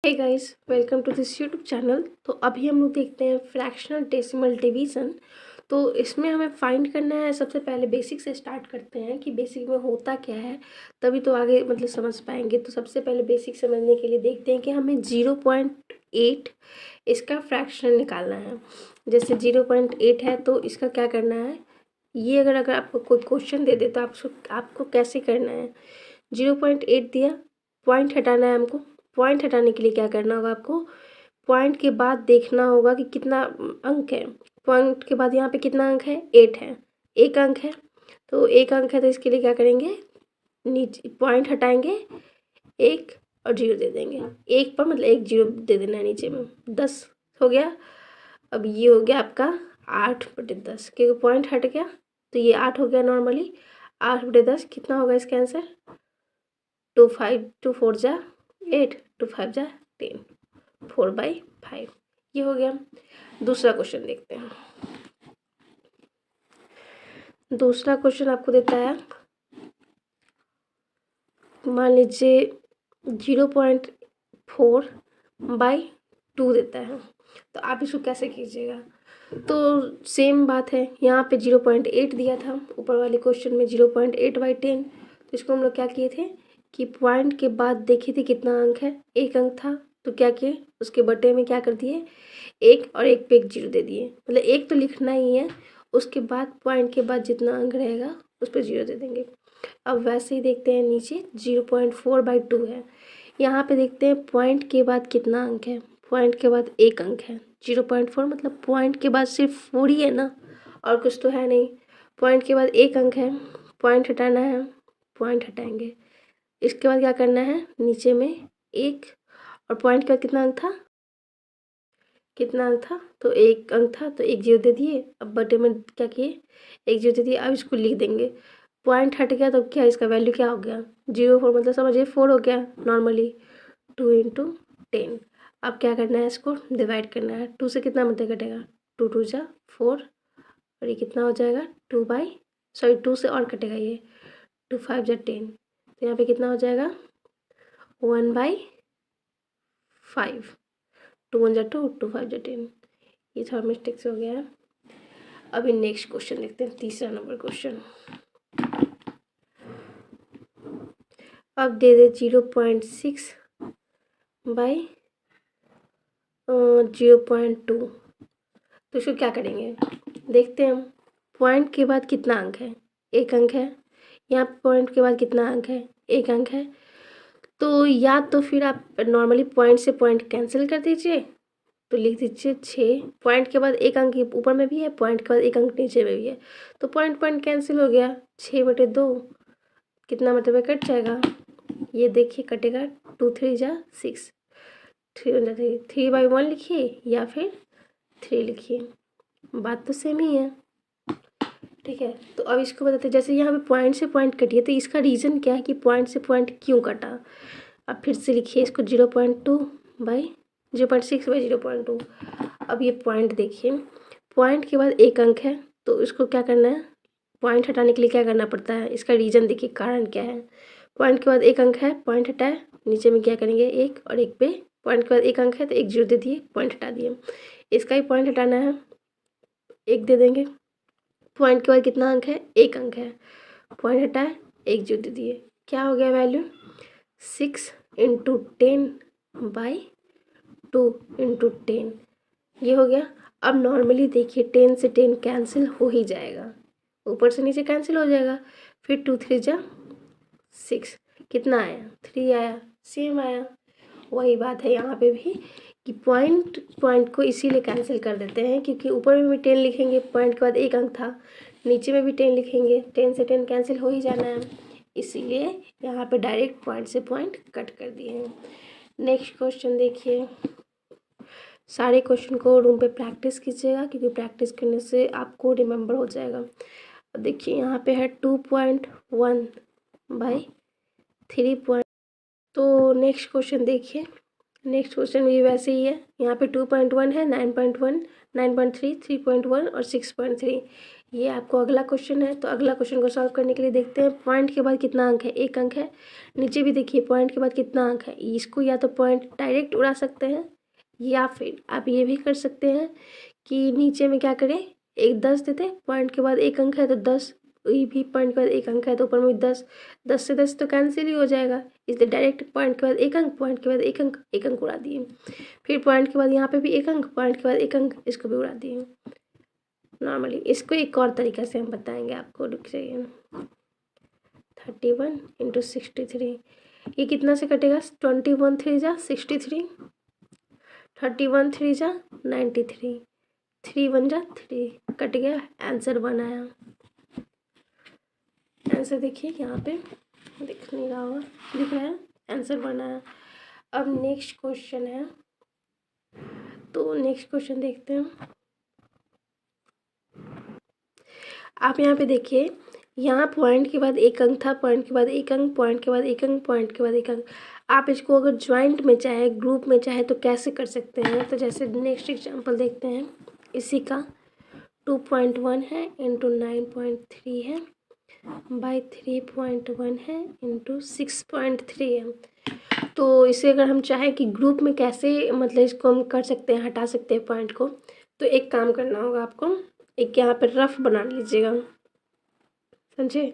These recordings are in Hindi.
Hey guys, welcome to this YouTube channel. तो अभी हम लोग देखते हैं फ्रैक्शनल डेसिमल डिवीज़न। तो इसमें हमें फाइंड करना है। सबसे पहले बेसिक से स्टार्ट करते हैं कि बेसिक में होता क्या है, तभी तो आगे मतलब समझ पाएंगे। तो सबसे पहले बेसिक समझने के लिए देखते हैं कि हमें 0.8 इसका फ्रैक्शन निकालना है। जैसे 0.8 है तो इसका क्या करना है, ये अगर आपको कोई क्वेश्चन दे दे तो आपको कैसे करना है। 0.8 दिया, पॉइंट हटाना है हमको। पॉइंट हटाने के लिए क्या करना होगा आपको, पॉइंट के बाद देखना होगा कि कितना अंक है। पॉइंट के बाद यहाँ पे कितना अंक है, 8 है, एक अंक है। तो एक अंक है तो इसके लिए क्या करेंगे, नीचे पॉइंट हटाएंगे, एक और जीरो दे देंगे। एक पर मतलब एक जीरो दे देना है नीचे में। 10 हो गया। अब ये हो गया आपका 8/10, क्योंकि पॉइंट हट गया तो ये 8 हो गया नॉर्मली। 8/10 कितना होगा इसका आंसर, 2 4 जा 8, 2 5 जा 10, 4/5। ये हो गया। दूसरा क्वेश्चन देखते हैं। दूसरा क्वेश्चन आपको देता है, मान लीजिए 0.4/2 देता है। तो आप इसको कैसे कीजिएगा। तो सेम बात है, यहाँ पे 0.8 दिया था ऊपर वाले क्वेश्चन में 0.8/10। तो इसको हम लोग क्या किए थे कि पॉइंट के बाद देखे थे कितना अंक है, एक अंक था। तो क्या किए, उसके बटे में क्या कर दिए, एक और एक पे एक जीरो दे दिए। मतलब एक तो लिखना ही है, उसके बाद पॉइंट के बाद जितना अंक रहेगा उस पर जीरो दे देंगे। अब वैसे ही देखते हैं नीचे 0.4/2 है। यहाँ पे देखते हैं पॉइंट के बाद कितना अंक है, पॉइंट के बाद एक अंक है। 0.4 मतलब पॉइंट के बाद सिर्फ 4 ही है ना, और कुछ तो है नहीं। पॉइंट के बाद एक अंक है, पॉइंट हटाना है, पॉइंट हटाएंगे। इसके बाद क्या करना है, नीचे में एक और पॉइंट के बाद कितना अंक था, कितना अंक था, तो एक अंक था तो एक जीरो दे दिए। अब बटे में क्या किए, एक जीरो दे दिए। अब इसको लिख देंगे, पॉइंट हट गया तो क्या इसका वैल्यू क्या हो गया, 0.4 मतलब समझिए 4 हो गया नॉर्मली। 2 × 10। अब क्या करना है, इसको डिवाइड करना है। 2 से कितना मतलब कटेगा, 2 2 जा 4, और ये कितना हो जाएगा 2 से और कटेगा ये, 2 5 जा 10। तो यहाँ पे कितना हो जाएगा 1/5। 2 1 जा 2, 2 5 जा 10। ये थोड़ा मिस्टेक से हो गया है। अभी नेक्स्ट क्वेश्चन देखते हैं, तीसरा नंबर क्वेश्चन। अब दे दे 0.6/0.2। तो इसको क्या करेंगे, देखते हैं हम। पॉइंट के बाद कितना अंक है, एक अंक है। यहाँ पॉइंट के बाद कितना अंक है, एक अंक है। तो या तो फिर आप नॉर्मली पॉइंट से पॉइंट कैंसिल कर दीजिए, तो लिख दीजिए 6। पॉइंट के बाद एक अंक ऊपर में भी है, पॉइंट के बाद एक अंक नीचे में भी है, तो पॉइंट पॉइंट कैंसिल हो गया। 6/2 कितना मतलब कट जाएगा, ये देखिए कटेगा, 2 3 जा 6, 3/1 लिखिए या फिर 3 लिखिए, बात तो सेम ही है। ठीक है, तो अब इसको बताते हैं। जैसे यहाँ पे पॉइंट से पॉइंट कटिए तो इसका रीज़न क्या है कि पॉइंट से पॉइंट क्यों कटा। अब फिर से लिखिए इसको 0.6/0.2। अब ये पॉइंट देखिए, पॉइंट के बाद एक अंक है तो इसको क्या करना है, पॉइंट हटाने के लिए क्या करना पड़ता है, इसका रीज़न देखिए, कारण क्या है। पॉइंट के बाद एक अंक है, पॉइंट हटाए, नीचे में क्या करेंगे एक और एक पे, पॉइंट के बाद एक अंक है तो एक जीरो दे दिए, पॉइंट हटा दिए। इसका ही पॉइंट हटाना है, एक दे देंगे। पॉइंट के बाद कितना अंक है, एक अंक है, पॉइंट हटाए, एक जीरो दे दिए। क्या हो गया वैल्यू, 6 × 10/2 × 10, ये हो गया। अब नॉर्मली देखिए 10 से 10 कैंसिल हो ही जाएगा, ऊपर से नीचे कैंसिल हो जाएगा। फिर 2 3 जा 6, कितना आया 3 आया, सेम आया। वही बात है यहाँ पे भी कि पॉइंट पॉइंट को इसीलिए कैंसिल कर देते हैं क्योंकि ऊपर में भी 10 लिखेंगे, पॉइंट के बाद एक अंक था, नीचे में भी 10 लिखेंगे, 10 से 10 कैंसिल हो ही जाना है, इसीलिए यहाँ पे डायरेक्ट पॉइंट से पॉइंट कट कर दिए हैं। नेक्स्ट क्वेश्चन देखिए। सारे क्वेश्चन को रूम पे प्रैक्टिस कीजिएगा क्योंकि प्रैक्टिस करने से आपको रिमेम्बर हो जाएगा। देखिए यहाँ पे है 2.1/3. तो नेक्स्ट क्वेश्चन देखिए, नेक्स्ट क्वेश्चन भी वैसे ही है। यहाँ पे 2.1 है, 9.1, 9.3, 3.1 और 6.3। ये आपको अगला क्वेश्चन है। तो अगला क्वेश्चन को सॉल्व करने के लिए देखते हैं पॉइंट के बाद कितना अंक है, 1 अंक है। नीचे भी देखिए पॉइंट के बाद कितना अंक है। इसको या तो पॉइंट डायरेक्ट उड़ा सकते हैं या फिर आप ये भी कर सकते हैं कि नीचे में क्या करें, एक 10 देते, पॉइंट के बाद 1 अंक है तो 10, ये भी पॉइंट के बाद 1 अंक है तो ऊपर में 10, 10 से 10 तो कैंसिल ही हो जाएगा, इसलिए डायरेक्ट पॉइंट के बाद 1 अंक, पॉइंट के बाद 1 अंक, 1 अंक उड़ा दिए। फिर पॉइंट के बाद यहाँ पे भी 1 अंक, पॉइंट के बाद 1 अंक, इसको भी उड़ा दिए। नॉर्मली इसको एक और तरीका से हम बताएंगे आपको, रुक जाइए। 31 इंटू 63, ये कितना से कटेगा, 21 3 जा 63, 31 3 जा 93, 3 1 जा 3, कट गया, आंसर 1 आया। आंसर देखिए यहाँ पे दिख नहीं रहा होगा, दिख रहा है, आंसर 1 आया। अब नेक्स्ट क्वेश्चन है, तो नेक्स्ट क्वेश्चन देखते हैं। आप यहाँ पे देखिए, यहाँ पॉइंट के बाद 1 अंक था, पॉइंट के बाद 1 अंक, पॉइंट के बाद 1 अंक, पॉइंट के बाद 1 अंक। आप इसको अगर ज्वाइंट में चाहे ग्रुप में चाहे तो कैसे कर सकते हैं, तो जैसे नेक्स्ट एग्जांपल देखते हैं। इसी का 2.1 है इंटू 9.3 है बाई 3.1 है इंटू 6.3 है। तो इसे अगर हम चाहें कि ग्रुप में कैसे मतलब इसको हम कर सकते हैं, हटा सकते हैं पॉइंट को, तो एक काम करना होगा आपको, एक यहाँ पे रफ बना लीजिएगा, समझे।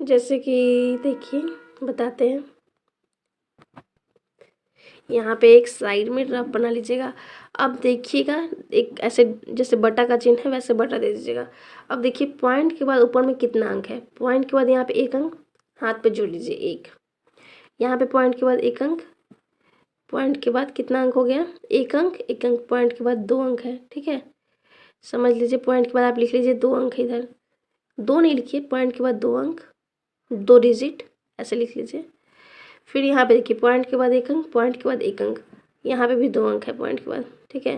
जैसे कि देखिए बताते हैं, यहाँ पे एक साइड में रफ बना लीजिएगा। अब देखिएगा एक ऐसे जैसे बटा का चिन्ह है वैसे बटा दे दीजिएगा। अब देखिए पॉइंट के बाद ऊपर में कितना अंक है, पॉइंट के बाद यहाँ पे 1 अंक, हाथ पे जोड़ लीजिए 1, यहाँ पे पॉइंट के बाद 1 अंक, पॉइंट के बाद कितना अंक हो गया, 1 अंक, 1 अंक, पॉइंट के बाद 2 अंक है, ठीक है। समझ लीजिए पॉइंट के बाद आप लिख लीजिए 2 अंक है, इधर 2 नहीं लिखिए, पॉइंट के बाद 2 अंक, 2 डिजिट ऐसे लिख लीजिए। फिर यहाँ पे देखिए पॉइंट के बाद 1 अंक, पॉइंट के बाद 1 अंक, यहाँ पे भी 2 अंक है पॉइंट के बाद, ठीक है।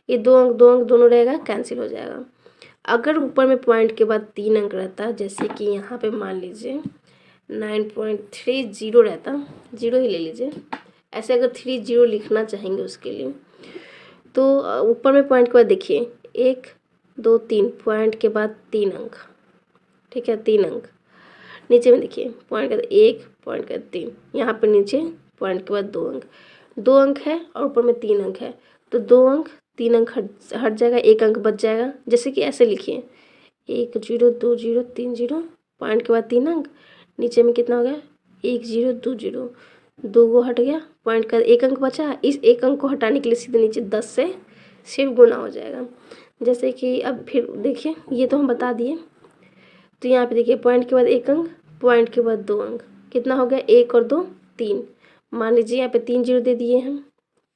ये 2 अंक 2 अंक दोनों रहेगा, कैंसिल हो जाएगा। अगर ऊपर में पॉइंट के बाद 3 अंक रहता, जैसे कि यहाँ पे मान लीजिए 9.30 रहता, 0 ही ले लीजिए, ऐसे अगर 30 लिखना चाहेंगे उसके लिए, तो ऊपर में पॉइंट के बाद देखिए 1 2 3, पॉइंट के बाद 3 अंक, ठीक है, 3 अंक। नीचे में देखिए पॉइंट के बाद 1, पॉइंट के बाद 3, यहाँ पर नीचे पॉइंट के बाद 2 अंक, 2 अंक है और ऊपर में 3 अंक है, तो 2 अंक 3 अंक हट जाएगा, 1 अंक बच जाएगा। जैसे कि ऐसे लिखिए 1 0 2 0 3 0, पॉइंट के बाद 3 अंक, नीचे में कितना हो गया 1 0 2 0, 2 को हट गया, पॉइंट का 1 अंक बचा। इस 1 अंक को हटाने के लिए सीधे नीचे 10 से सिर्फ गुना हो जाएगा। जैसे कि अब फिर देखिए, ये तो हम बता दिए। तो यहाँ पे देखिए पॉइंट के बाद 1 अंक, पॉइंट के बाद 2 अंक, कितना हो गया 1 और 2 3। मान लीजिए यहाँ पे 3 0 दे दिए हम,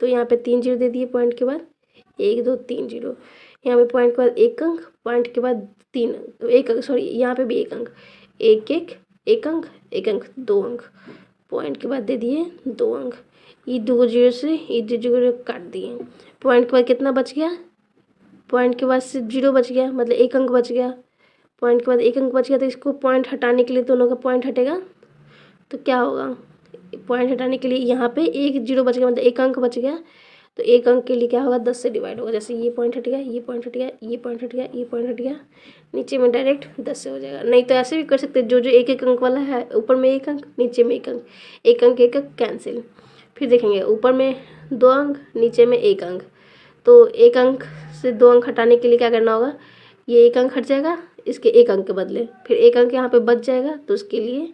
तो यहाँ पे 3 0 दे दिए पॉइंट के बाद 1 2 3 0, यहाँ पे पॉइंट के बाद 1 अंक, पॉइंट के बाद 3 अंक, तो 1 अंक, सॉरी यहाँ पे भी 1 अंक, 1 1 1 अंक, 1 अंक 2 अंक, पॉइंट के बाद दे दिए 2 अंक। ये 2 0 से ये 2 0 काट दिए, पॉइंट के बाद कितना बच गया, पॉइंट के बाद से 0 बच गया, मतलब 1 अंक बच गया। पॉइंट के बाद 1 अंक बच गया, तो इसको पॉइंट हटाने के लिए दोनों का पॉइंट हटेगा, तो क्या होगा, पॉइंट हटाने के लिए यहाँ पे 1 0 बच गया, मतलब 1 अंक बच गया, तो 1 अंक के लिए क्या होगा 10 से डिवाइड होगा। जैसे ये पॉइंट हट गया, ये पॉइंट हट गया, ये पॉइंट हट गया, ये पॉइंट हट गया, नीचे में डायरेक्ट 10 से हो जाएगा। नहीं तो ऐसे भी कर सकते, जो जो 1 1 अंक वाला है ऊपर में 1 अंक, नीचे में 1 अंक, 1 अंक 1 अंक कैंसिल। फिर देखेंगे ऊपर में 2 अंक, नीचे में 1 अंक, तो 1 अंक से 2 अंक हटाने के लिए क्या करना होगा, ये 1 अंक हट जाएगा इसके 1 अंक के बदले, फिर 1 अंक यहाँ पे बच जाएगा, तो उसके लिए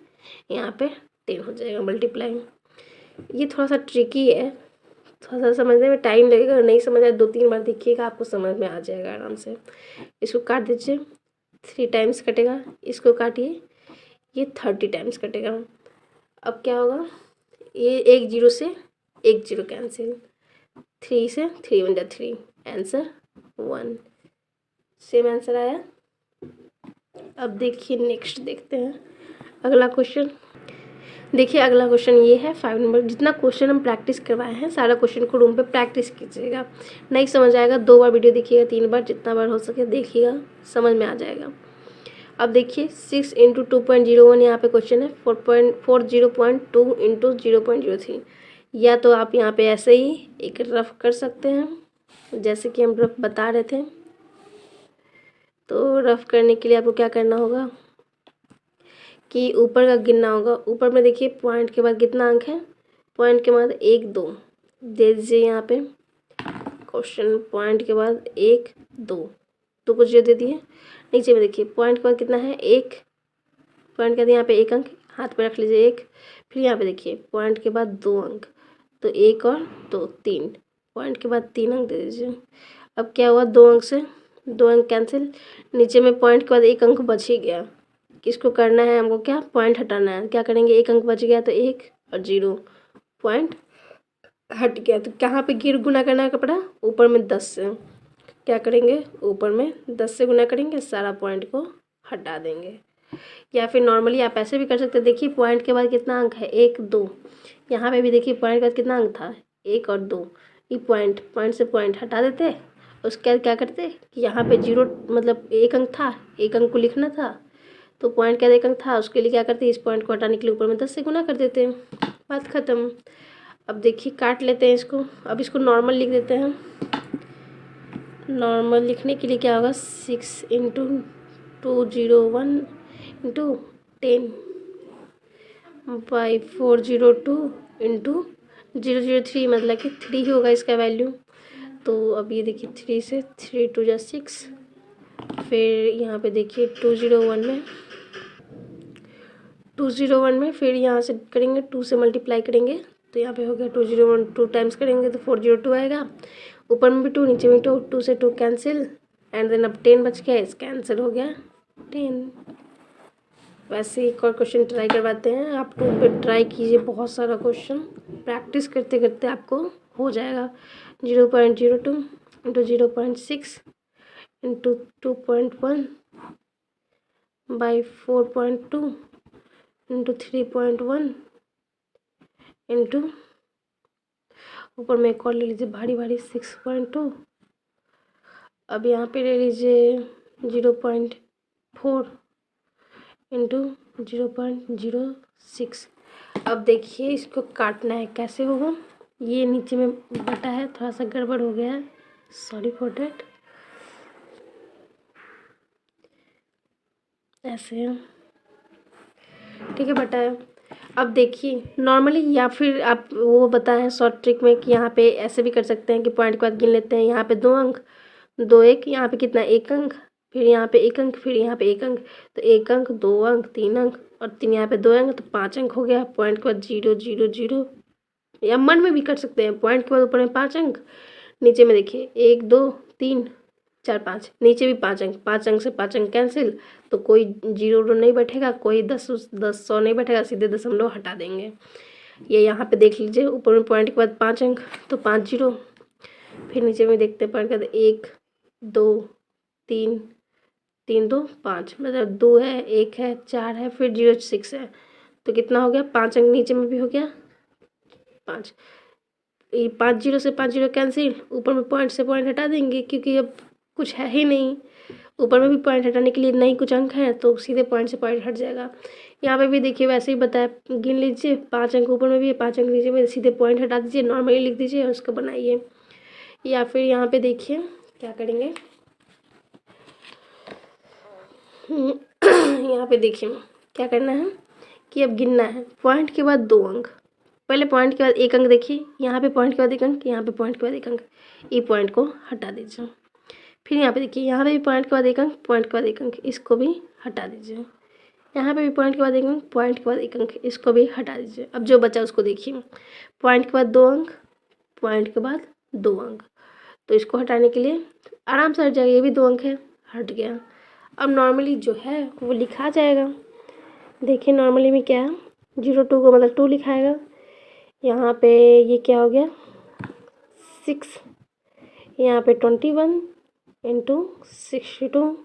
यहाँ पे 10 हो जाएगा मल्टीप्लाई। ये थोड़ा सा ट्रिकी है, थोड़ा सा समझने में टाइम लगेगा, नहीं समझ आए 2 3 बार देखिएगा, आपको समझ में आ जाएगा आराम से। इसको काट दीजिए, 3 टाइम्स कटेगा, इसको काटिए, ये 30 टाइम्स कटेगा। अब क्या होगा, ये 1 0 से 1 0 कैंसिल, 3 से 3 1 जा 3, आंसर 1, सेम आंसर आया। अब देखिए नेक्स्ट देखते हैं अगला क्वेश्चन। देखिए अगला क्वेश्चन ये है 5 नंबर। जितना क्वेश्चन हम प्रैक्टिस करवाए हैं सारा क्वेश्चन को रूम पे प्रैक्टिस कीजिएगा, नहीं समझ आएगा 2 बार वीडियो देखिएगा, 3 बार, जितना बार हो सके देखिएगा, समझ में आ जाएगा। अब देखिए 6 इंटू 2.01 यहाँ पे क्वेश्चन है, 40.2 इंटू 0.03। या तो आप यहाँ पे ऐसे ही एक रफ कर सकते हैं, जैसे कि हम रफ बता रहे थे, तो रफ करने के लिए आपको क्या करना होगा कि ऊपर का गिनना होगा। ऊपर में देखिए पॉइंट के बाद कितना अंक है, पॉइंट के बाद 1 2 दे दीजिए। यहाँ पे क्वेश्चन पॉइंट के बाद 1 2 तो कुछ दे दिए। नीचे में देखिए पॉइंट के बाद कितना है 1, पॉइंट के बाद यहाँ पे 1 अंक हाथ पे रख लीजिए 1। फिर यहाँ पे देखिए पॉइंट के बाद 2 अंक, तो 1 और 2 3, पॉइंट के बाद 3 अंक दे दीजिए। अब क्या हुआ, 2 अंक से 2 अंक कैंसिल, नीचे में पॉइंट के बाद 1 अंक बच ही गया। किसको करना है हमको, क्या पॉइंट हटाना है। क्या करेंगे, 1 अंक बच गया तो 1 और 0 पॉइंट हट गया। तो कहाँ पे गुना करना पड़ा, ऊपर में 10 से। क्या करेंगे, ऊपर में 10 से गुना करेंगे, सारा पॉइंट को हटा देंगे। या फिर नॉर्मली आप ऐसे भी कर सकते हैं। देखिए पॉइंट के बाद कितना अंक है 1 2, यहाँ पे भी देखिए पॉइंट के बाद कितना अंक था 1 और 2। ये पॉइंट से पॉइंट हटा देते, उसके बाद क्या करते कि यहाँ पे 0 मतलब 1 अंक था, 1 अंक को लिखना था, तो पॉइंट का 1 अंक था, उसके लिए क्या करते इस पॉइंट को हटाने के लिए ऊपर में 10 से गुना कर देते, बात ख़त्म। अब देखिए काट लेते हैं इसको। अब इसको नॉर्मल लिख देते हैं। नॉर्मल लिखने के लिए क्या होगा, 6 इंटू 201 इंटू 10 बाई 402 इंटू 003, मतलब कि 3 होगा इसका वैल्यू। तो अब ये देखिए 3 से 3 2 जा 6। फिर यहाँ पे देखिए 201 में फिर यहाँ से करेंगे 2 से मल्टीप्लाई करेंगे, तो यहाँ पे हो गया 201, 2 टाइम्स करेंगे तो 402 आएगा। ऊपर में भी 2 नीचे में 2, 2 से 2 कैंसिल, एंड देन अब 10 बच गया, इसका आंसर हो गया 10। वैसे एक और क्वेश्चन ट्राई करवाते हैं, आप 2 पे ट्राई कीजिए। बहुत सारा क्वेश्चन प्रैक्टिस करते करते आपको हो जाएगा। 0.02 into 0.6 into 2.1 by 4.2 into 3.1 into ऊपर में एक और ले लीजिए भारी भारी 6.2। अब यहाँ पे ले लीजिए 0.4 इंटू 0.06। अब देखिए इसको काटना है, कैसे होगा। ये नीचे में बटा है, थोड़ा सा गड़बड़ हो गया है, सॉरी फॉर डैट। ऐसे ठीक है, बटा है। अब देखिए नॉर्मली या फिर आप वो बताएं शॉर्ट ट्रिक में कि यहाँ पे ऐसे भी कर सकते हैं कि पॉइंट के बाद गिन लेते हैं। यहाँ पे 2 अंक 2 1, यहाँ पे कितना 1 अंक, फिर यहाँ पे 1 अंक, फिर यहाँ पे 1 अंक, तो 1 अंक 2 अंक 3 अंक और 3 यहाँ पे 2 अंक, तो 5 अंक हो गया। पॉइंट के बाद 0 0 0, या मन में भी कर सकते हैं। पॉइंट के बाद ऊपर में 5 अंक, नीचे में देखिए 1 2 3 4 5, नीचे भी 5 अंक, 5 अंक से 5 अंक कैंसिल, तो कोई 0 नहीं बैठेगा, कोई 10 100 नहीं बैठेगा, सीधे दशमलव हटा देंगे। ये यहाँ पे देख लीजिए ऊपर में पॉइंट के बाद 5 अंक, तो 5 0। फिर नीचे में देखते हैं पॉइंट के बाद 1 2 3 3 2 5, मतलब 2 है 1 है 4 है, फिर 0 6 है, तो कितना हो गया 5 अंक, नीचे में भी हो गया 5। ये 5 0 से 5 0 कैंसिल, ऊपर में पॉइंट से पॉइंट हटा देंगे क्योंकि अब कुछ है ही नहीं। ऊपर में भी पॉइंट हटाने के लिए नहीं कुछ अंक है, तो सीधे पॉइंट से पॉइंट हट जाएगा। यहाँ पे भी देखिए वैसे ही बताया, गिन लीजिए 5 अंक ऊपर में भी है, 5 अंक नीचे में, सीधे पॉइंट हटा दीजिए, नॉर्मली लिख दीजिए और उसको बनाइए। या फिर यहाँ पे देखिए क्या करेंगे, यहाँ पे देखिए क्या करना है कि अब गिनना है पॉइंट के बाद 2 अंक, पहले पॉइंट के बाद 1 अंक देखिए, यहाँ पे पॉइंट के बाद 1 अंक, यहाँ पे पॉइंट के बाद 1 अंक, ये पॉइंट को हटा दीजिए। फिर यहाँ पे देखिए यहाँ पे भी पॉइंट के बाद 1 अंक, पॉइंट के बाद 1 अंक, इसको भी हटा दीजिए। यहाँ पे भी पॉइंट के बाद 1 अंक, पॉइंट के बाद 1 अंक, इसको भी हटा दीजिए। अब जो बचा उसको देखिए, पॉइंट के बाद 2 अंक, पॉइंट के बाद 2 अंक, तो इसको हटाने के लिए आराम से हट जाएगा। ये भी 2 अंक है, हट गया। अब नॉर्मली जो है वो लिखा जाएगा। देखिए नॉर्मली में क्या है, 02 को मतलब 2 लिखाएगा। यहाँ पे ये क्या हो गया 6, यहाँ पे 21 इंटू 62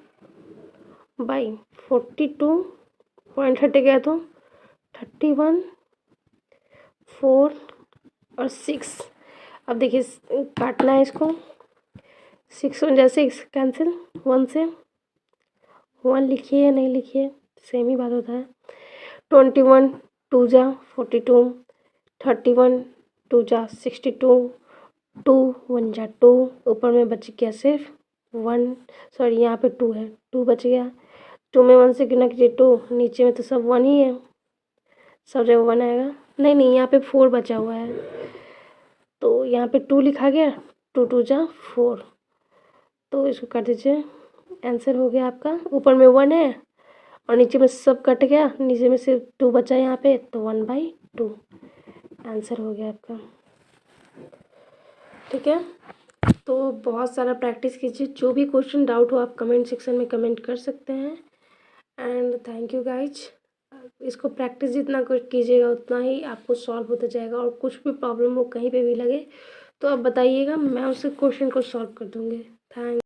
बाई 42, पॉइंट हट गया तो 31 4 और 6। अब देखिए काटना है इसको, 6 1 जा 6 कैंसिल, 1 से 1 लिखिए या नहीं लिखिए सेम ही बात होता है। 21 2 जा 42, 31 2 जा 62, 2 1 जा 2, ऊपर में बच गया सिर्फ 1 सॉरी यहाँ पे 2 है, 2 बच गया। 2 में 1 से गुना कीजिए 2, नीचे में तो सब 1 ही है, सब जगह 1 आएगा। नहीं यहाँ पे 4 बचा हुआ है, तो यहाँ पे 2 लिखा गया, 2 2 जा 4, तो इसको कर दीजिए। आंसर हो गया आपका, ऊपर में 1 है और नीचे में सब कट गया, नीचे में सिर्फ 2 बचा यहाँ पे, तो 1/2 आंसर हो गया आपका। ठीक है, तो बहुत सारा प्रैक्टिस कीजिए, जो भी क्वेश्चन डाउट हो आप कमेंट सेक्शन में कमेंट कर सकते हैं। And thank you guys. इसको प्रैक्टिस जितना कुछ कीजिएगा उतना ही आपको सॉल्व होता जाएगा, और कुछ भी प्रॉब्लम हो कहीं पे भी लगे तो आप बताइएगा, मैं उस क्वेश्चन को सॉल्व कर दूँगी। थैंक